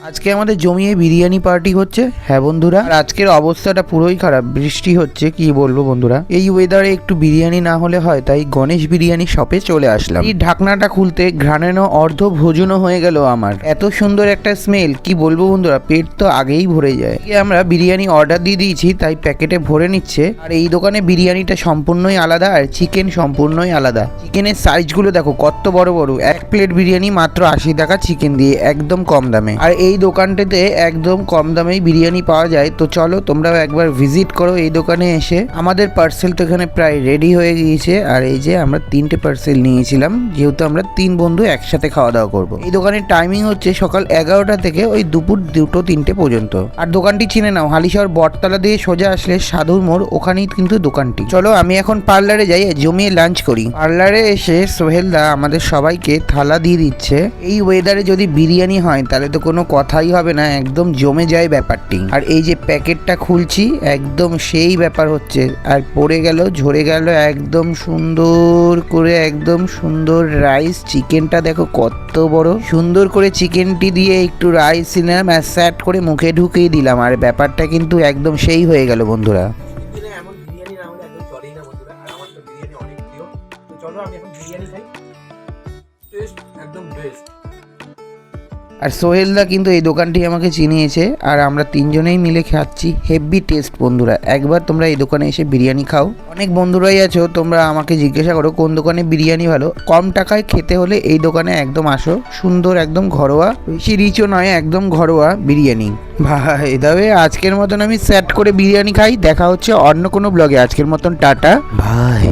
আজকে আমাদের জমিয়ে বিরিয়ানি পার্টি হচ্ছে। হ্যাঁ বন্ধুরা, আর আজকের অবস্থাটা পুরোই খারাপ, বৃষ্টি হচ্ছে, কি বলবো বন্ধুরা। এই ওয়েদারে একটু বিরিয়ানি না হলে হয়, তাই গণেশ বিরিয়ানি শপে চলে আসলাম। এই ঢাকনাটা খুলতে ঘ্রাণেনো অর্ধ ভোজনও হয়ে গেল আমার। এত সুন্দর একটা স্মেল, কি বলবো বন্ধুরা, পেট তো আগেই ভরে যায়। আমরা বিরিয়ানি অর্ডার দিয়ে দিয়েছি, তাই প্যাকেটে ভরে নিচ্ছে। আর এই দোকানে বিরিয়ানিটা সম্পূর্ণই আলাদা, আর চিকেন সম্পূর্ণই আলাদা। চিকেনের সাইজগুলো দেখো কত বড় বড়। এক প্লেট বিরিয়ানি মাত্র 80 টাকা চিকেন দিয়ে, একদম কম দামে। আর এই দোকানটাতে একদম কম দামেই বিরিয়ানি পাওয়া যায়। তো চলো তোমরাও একবার ভিজিট করো এই দোকানে এসে। আমাদের পার্সেল তো এখানে প্রায় রেডি হয়ে গিয়েছে। আর এই যে আমরা 3টে পার্সেল নিয়েছিলাম, যেহেতু আমরা 3 বন্ধু একসাথে খাওয়া দাওয়া করবো। এই দোকানের টাইমিং হচ্ছে সকাল 11টা থেকে ওই দুপুর 2-3টে পর্যন্ত। আর দোকানটি চিনে নাও, হালিশহর বটতলা দিয়ে সোজা আসলে সাধুর মোড়, ওখানেই কিন্তু দোকানটি। চলো আমি এখন পার্লারে যাই, জমিয়ে লাঞ্চ করি। পার্লারে এসে সোহেলদা আমাদের সবাইকে থালা দিয়ে দিচ্ছে। এই ওয়েদারে যদি বিরিয়ানি হয় তাহলে তো কোনো কথাই হবে না, একদম জমে যায় ব্যাপারটি। আর এই যে প্যাকেটটা খুলছি, একদম সেই ব্যাপার হচ্ছে। আর পড়ে গেল, ঝরে গেল একদম সুন্দর করে, একদম সুন্দর রাইস। চিকেনটা দেখো কত বড় সুন্দর করে, চিকেনটি দিয়ে একটু রাইস নিলাম, স্যাট করে মুখে ঢুকিয়ে দিলাম। আর ব্যাপারটা কিন্তু একদম সেই হয়ে গেল বন্ধুরা। এমন বিরিয়ানি না হলে একদম চলেই না বন্ধুরা। আর আমার তো বিরিয়ানি অনেক প্রিয়। তো চলো আমি এখন বিরিয়ানি খাই। টেস্ট একদম বেস্ট। আর সোহেলদা কিন্তু এই দোকানটি আমাকে চিনিয়েছে, আর আমরা 3জনেই মিলে খাচ্ছি। হেভি টেস্ট বন্ধুরা, একবার তোমরা এই দোকানে এসে বিরিয়ানি খাও। অনেক বন্ধুরাই আছো, তোমরা আমাকে জিজ্ঞাসা করো কোন দোকানে বিরিয়ানি ভালো। কম টাকায় খেতে হলে এই দোকানে একদম আসো। সুন্দর, একদম ঘরোয়া, বেশি রিচও নয়, একদম ঘরোয়া বিরিয়ানি। ভাই তবে আজকের মতন আমি সেট করে বিরিয়ানি খাই। দেখা হচ্ছে অন্য কোনো ব্লগে। আজকের মতন টাটা ভাই।